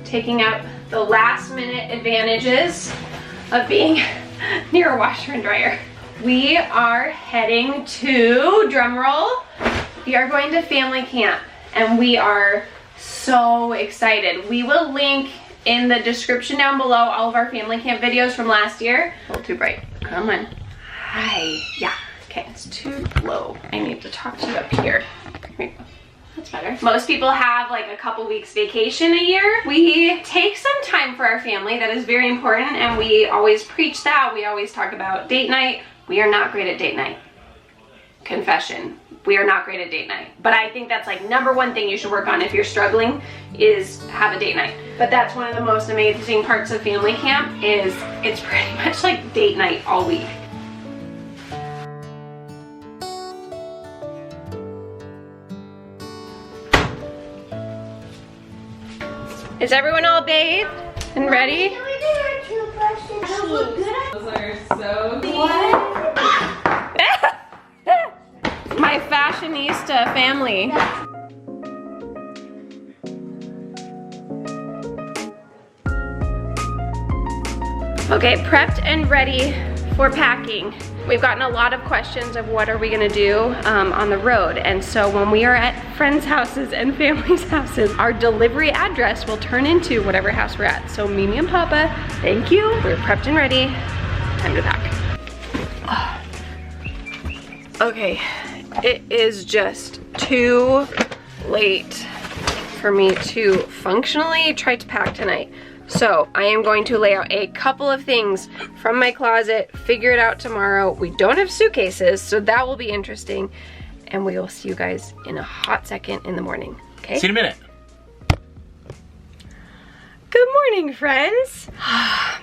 taking out the last minute advantages of being near a washer and dryer. We are heading to, drumroll, we are going to family camp and we are so excited. We will link in the description down below all of our family camp videos from last year. A little too bright, come on. Hi, yeah, okay, it's too low. I need to talk to you up here. That's better. Most people have like a couple weeks vacation a year. We take some time for our family. That is very important, and we always preach that. We always talk about date night. We are not great at date night. Confession. We are not great at date night. But I think that's like #1 thing you should work on if you're struggling is have a date night. But that's one of the most amazing parts of family camp is it's pretty much like date night all week. Is everyone all bathed and ready? Those are so My fashionista family. Okay, prepped and ready for packing. We've gotten a lot of questions of what are we gonna do on the road. And so when we are at friends' houses and families' houses, our delivery address will turn into whatever house we're at. So Mimi and Papa, thank you. We're prepped and ready. Time to pack. Okay, it is just too late for me to functionally try to pack tonight. So I am going to lay out a couple of things from my closet, figure it out tomorrow. We don't have suitcases, so that will be interesting. And we will see you guys in a hot second in the morning, okay? See you in a minute. Good morning, friends.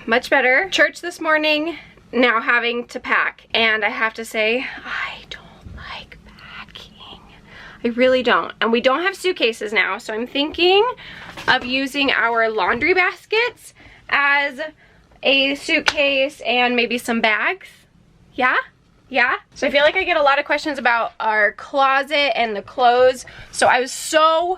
Much better. Church this morning, now having to pack. And I have to say, I don't like packing. I really don't. And we don't have suitcases now, so I'm thinking of using our laundry baskets as a suitcase and maybe some bags. Yeah? Yeah? So I feel like I get a lot of questions about our closet and the clothes. So I was so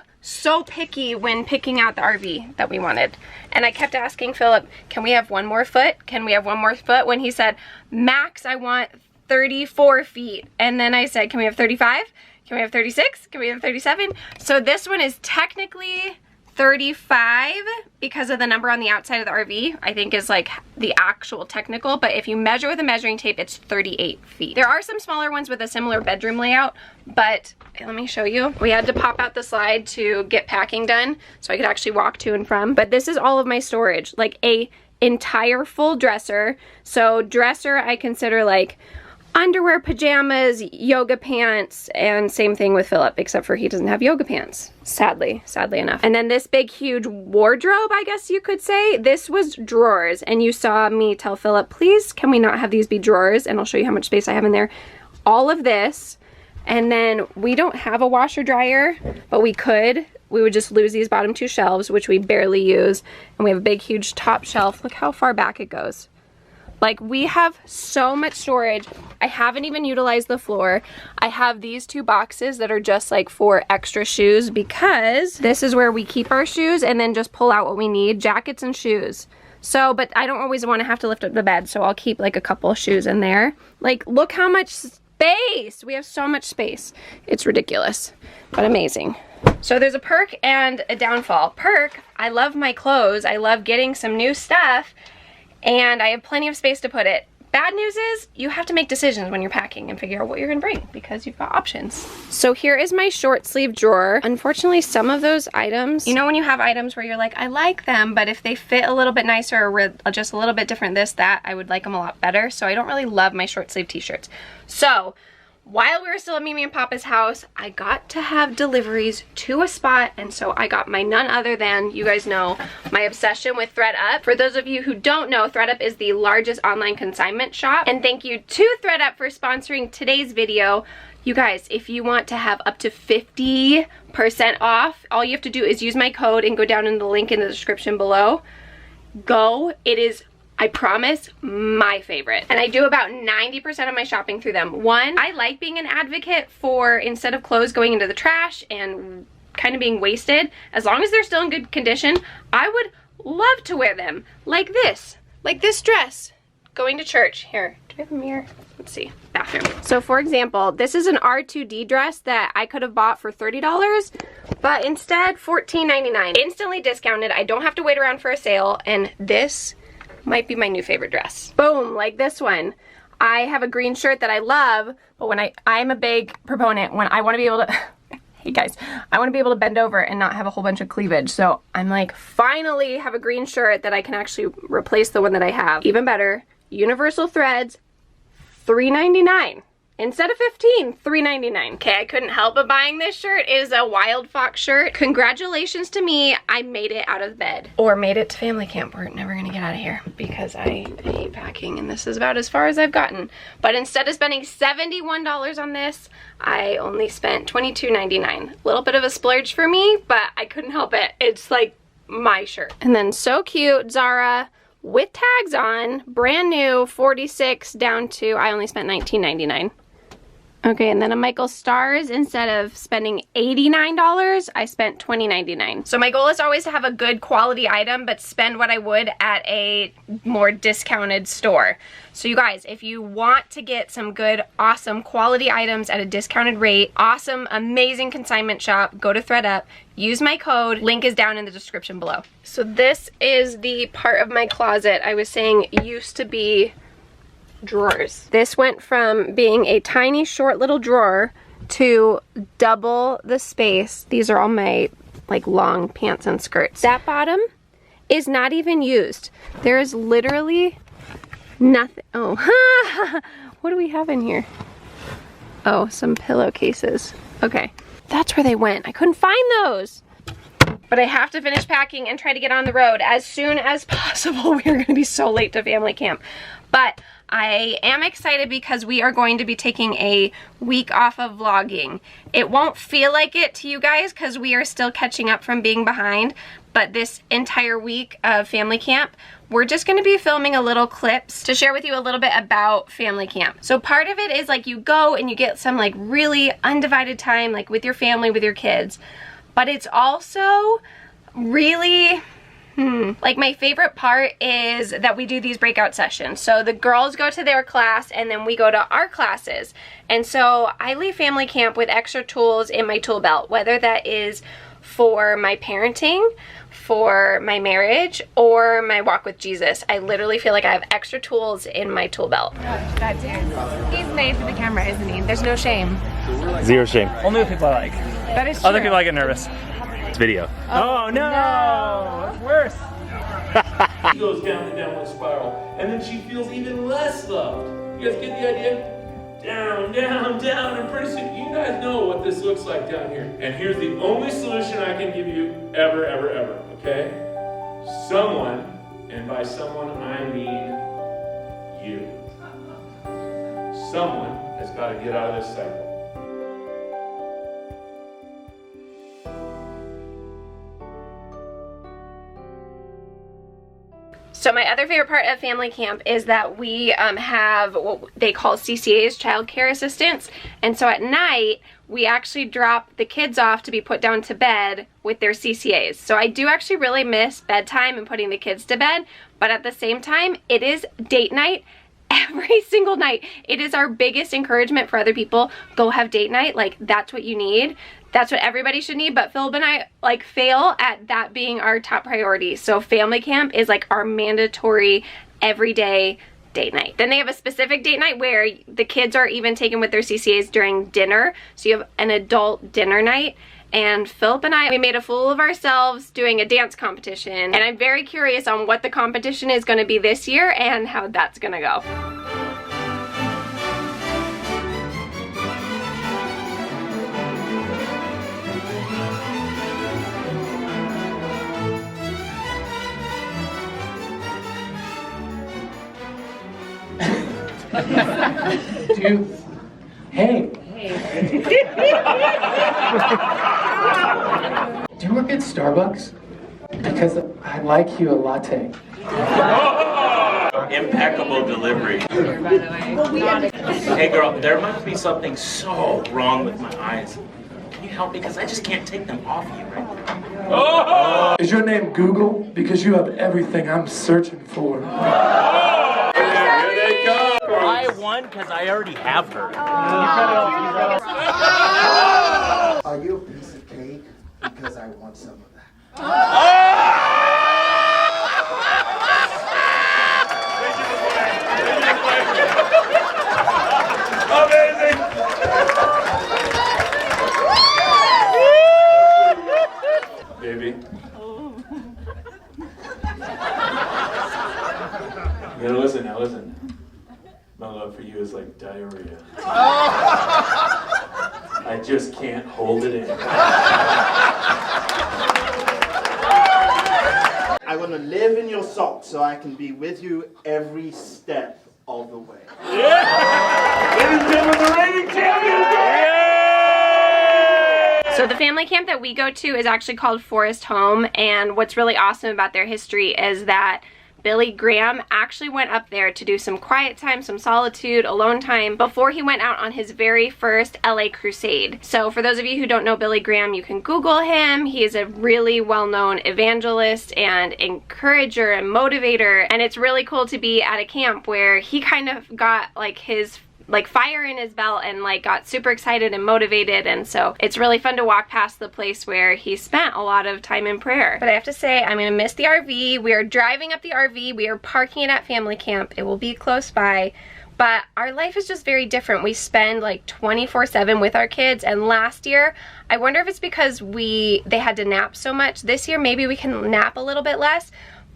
picky when picking out the RV that we wanted. And I kept asking Philip, can we have one more foot? Can we have one more foot? When he said, max I want 34 feet. And then I said, can we have 35? Can we have 36? Can we have 37? So this one is technically 35 because of the number on the outside of the RV, I think is like the actual technical, but if you measure with a measuring tape, it's 38 feet. There are some smaller ones with a similar bedroom layout, but let me show you. We had to pop out the slide to get packing done so I could actually walk to and from, but this is all of my storage, like a entire full dresser. So dresser I consider like underwear, pajamas, yoga pants, and same thing with Philip, except for he doesn't have yoga pants, sadly enough. And then this big, huge wardrobe, I guess you could say, this was drawers. And you saw me tell Philip, please, can we not have these be drawers? And I'll show you how much space I have in there. All of this, and then we don't have a washer dryer, but we could. We would just lose these bottom 2 shelves, which we barely use. And we have a big, huge top shelf. Look how far back it goes. Like, we have so much storage. I haven't even utilized the floor. I have these 2 boxes that are just like for extra shoes because this is where we keep our shoes and then just pull out what we need, jackets and shoes. So, but I don't always want to have to lift up the bed, so I'll keep like a couple of shoes in there. Like, look how much space. We have so much space. It's ridiculous, but amazing. So there's a perk and a downfall. Perk, I love my clothes. I love getting some new stuff. And I have plenty of space to put it. Bad news is you have to make decisions when you're packing and figure out what you're gonna bring because you've got options. So here is my short sleeve drawer. Unfortunately, some of those items, you know when you have items where you're like, I like them, but if they fit a little bit nicer or just a little bit different this, that, I would like them a lot better. So I don't really love my short sleeve t-shirts. So while we were still at Mimi and Papa's house, I got to have deliveries to a spot, and so I got my none other than, you guys know, my obsession with ThredUp. For those of you who don't know, ThredUp is the largest online consignment shop, and thank you to ThredUp for sponsoring today's video. You guys, if you want to have up to 50% off, all you have to do is use my code and go down in the link in the description below. Go. It is, I promise, my favorite. And I do about 90% of my shopping through them. One, I like being an advocate for, instead of clothes going into the trash and kind of being wasted, as long as they're still in good condition, I would love to wear them like this dress going to church. Here, do I have a mirror? Let's see, bathroom. So for example, this is an R2D dress that I could have bought for $30, but instead $14.99. Instantly discounted. I don't have to wait around for a sale, and this might be my new favorite dress. Boom, like this one. I have a green shirt that I love, but when I'm a big proponent when I want to be able to hey guys, I want to be able to bend over and not have a whole bunch of cleavage. So I'm like, finally have a green shirt that I can actually replace the one that I have. Even better, universal threads, $3.99 instead of $15, $3.99. Okay, I couldn't help but buying this shirt. It is a Wild Fox shirt. Congratulations to me, I made it out of bed. Or made it to family camp. We're never gonna get out of here because I hate packing, and this is about as far as I've gotten. But instead of spending $71 on this, I only spent $22.99. A little bit of a splurge for me, but I couldn't help it. It's like my shirt. And then so cute, Zara, with tags on, brand new, 46 down to, I only spent $19.99. Okay, and then a Michael Stars, instead of spending $89, I spent $20.99. So my goal is always to have a good quality item, but spend what I would at a more discounted store. So you guys, if you want to get some good, awesome quality items at a discounted rate, awesome, amazing consignment shop, go to ThredUp, use my code, link is down in the description below. So this is the part of my closet I was saying used to be drawers. This went from being a tiny short little drawer to double the space. These are all my like long pants and skirts. That bottom is not even used. There is literally nothing. Oh, what do we have in here? Oh, some pillowcases. Okay, that's where they went. I couldn't find those. But I have to finish packing and try to get on the road as soon as possible. We are going to be so late to family camp. But I am excited because we are going to be taking a week off of vlogging. It won't feel like it to you guys because we are still catching up from being behind, but this entire week of family camp, we're just going to be filming a little clips to share with you a little bit about family camp. So part of it is like you go and you get some like really undivided time like with your family, with your kids, but it's also really like my favorite part is that we do these breakout sessions. So the girls go to their class and then we go to our classes. And so I leave family camp with extra tools in my tool belt, whether that is for my parenting, for my marriage, or my walk with Jesus. I literally feel like I have extra tools in my tool belt. That dude, he's made for the camera, isn't he? There's no shame. Zero shame. Only what people I like. That is true. Other people I get nervous. It's video. Oh no! That's worse. She goes down the downward spiral, and then she feels even less loved. You guys get the idea? Down, down, down, and pretty soon you guys know what this looks like down here. And here's the only solution I can give you ever, okay? Someone, and by someone I mean you. Someone has got to get out of this cycle. So my other favorite part of family camp is that we have what they call CCAs, child care assistants. And so at night, we actually drop the kids off to be put down to bed with their CCAs. So I do actually really miss bedtime and putting the kids to bed. But at the same time, it is date night every single night. It is our biggest encouragement for other people. Go have date night. Like, that's what you need. That's what everybody should need, but Philip and I like fail at that being our top priority. So family camp is like our mandatory everyday date night. Then they have a specific date night where the kids are even taken with their CCAs during dinner. So you have an adult dinner night. And Philip and I, we made a fool of ourselves doing a dance competition. And I'm very curious on what the competition is going to be this year and how that's going to go. Dude, hey. Do you work at Starbucks? Because I'd like you a latte. Impeccable delivery. Hey girl, there must be something so wrong with my eyes. Can you help me? Because I just can't take them off you right now. Oh! Is your name Google? Because you have everything I'm searching for. Here they come. I won because I already have her. Are you a piece of cake? Because I want some of that. Amazing! Baby. You gotta listen now, listen. My love for you is like diarrhea. I just can't hold it in. I want to live in your socks so I can be with you every step of the way. Ladies and gentlemen, the reigning champion! So the family camp that we go to is actually called Forest Home, and what's really awesome about their history is that Billy Graham actually went up there to do some quiet time, some solitude, alone time before he went out on his very first LA crusade. So for those of you who don't know Billy Graham, you can Google him. He is a really well-known evangelist and encourager and motivator, and it's really cool to be at a camp where he kind of got like his fire in his belt and like got super excited and motivated, and so it's really fun to walk past the place where he spent a lot of time in prayer. But I have to say, I'm gonna miss the RV. We are driving up the RV. We are parking it at family camp. It will be close by, but our life is just very different. We spend like 24/7 with our kids, and last year, I wonder if it's because they had to nap so much. This year, maybe we can nap a little bit less.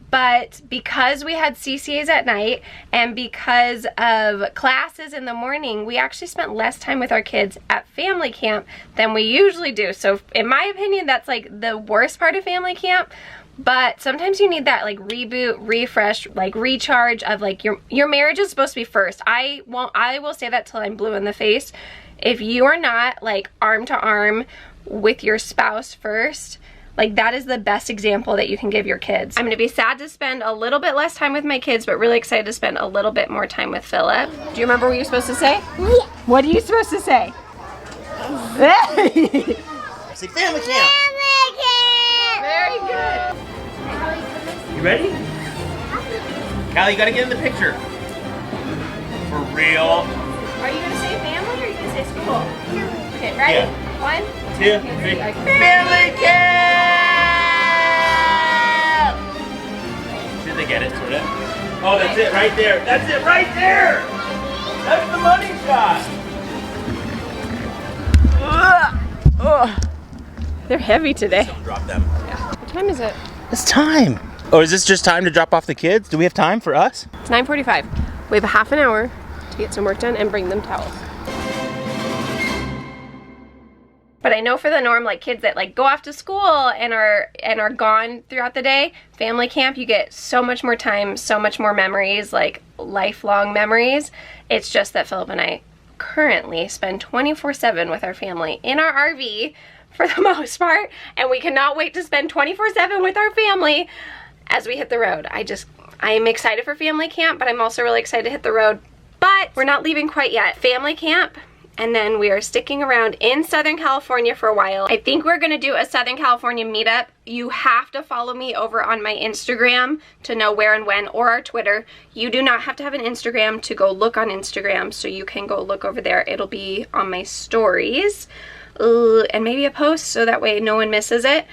But because we had CCAs at night and because of classes in the morning, we actually spent less time with our kids at family camp than we usually do. So in my opinion, that's like the worst part of family camp. But sometimes you need that like reboot, refresh, like recharge of like your marriage is supposed to be first. I will say that till I'm blue in the face. If you are not like arm to arm with your spouse first, like that is the best example that you can give your kids. I'm gonna be sad to spend a little bit less time with my kids, but really excited to spend a little bit more time with Philip. Do you remember what you're supposed to say? Yeah. What are you supposed to say? Say family camp. Family camp! Very good. You ready? Callie, you gotta get in the picture. For real. Are you gonna say family or are you gonna say school? Okay, ready? Yeah. 1, 2, 3. Family camp! Did they get it, sort of? Oh, that's it right there. That's it right there! That's the money shot! They're heavy today. Don't drop them. What time is it? It's time. Oh, is this just time to drop off the kids? Do we have time for us? It's 9:45. We have a half an hour to get some work done and bring them towels. But I know for the norm, like kids that like go off to school and are gone throughout the day, family camp, you get so much more time, so much more memories, like lifelong memories. It's just that Philip and I currently spend 24/7 with our family in our RV for the most part, and we cannot wait to spend 24/7 with our family as we hit the road. I am excited for family camp, but I'm also really excited to hit the road. But we're not leaving quite yet. Family camp, and then we are sticking around in Southern California for a while. I think we're gonna do a Southern California meetup. You have to follow me over on my Instagram to know where and when, or our Twitter. You do not have to have an Instagram to go look on Instagram, so you can go look over there. It'll be on my stories. And maybe a post so that way no one misses it.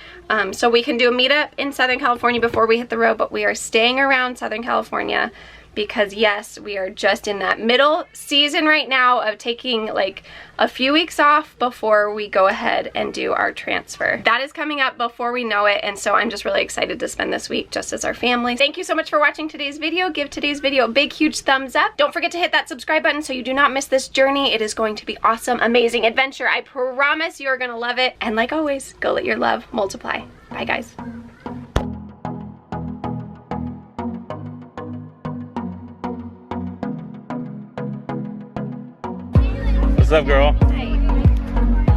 So we can do a meetup in Southern California before we hit the road, but we are staying around Southern California because yes, we are just in that middle season right now of taking like a few weeks off before we go ahead and do our transfer. That is coming up before we know it, and so I'm just really excited to spend this week just as our family. Thank you so much for watching today's video. Give today's video a big, huge thumbs up. Don't forget to hit that subscribe button so you do not miss this journey. It is going to be awesome, amazing adventure. I promise you are gonna love it. And like always, go let your love multiply. Bye, guys. What's up, girl?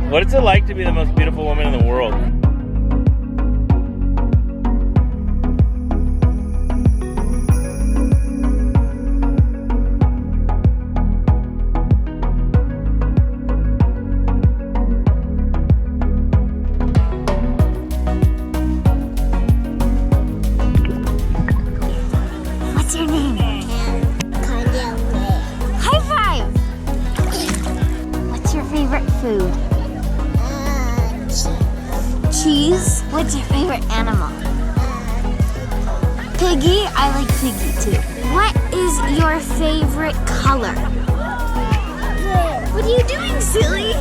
What is it like to be the most beautiful woman in the world? What's your favorite animal? Piggy? I like Piggy too. What is your favorite color? What are you doing, silly?